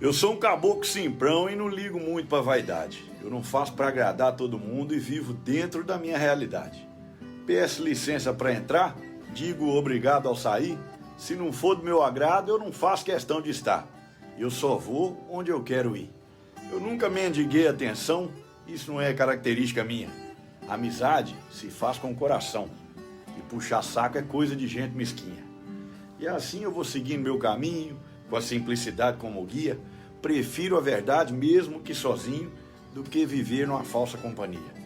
Eu sou um caboclo simprão e não ligo muito pra vaidade. Eu não faço pra agradar todo mundo e vivo dentro da minha realidade. Peço licença pra entrar, digo obrigado ao sair. Se não for do meu agrado, eu não faço questão de estar. Eu só vou onde eu quero ir. Eu nunca mendiguei atenção, isso não é característica minha. Amizade se faz com o coração. E puxar saco é coisa de gente mesquinha. E assim eu vou seguindo meu caminho, com a simplicidade como guia. Prefiro a verdade mesmo que sozinho, do que viver numa falsa companhia.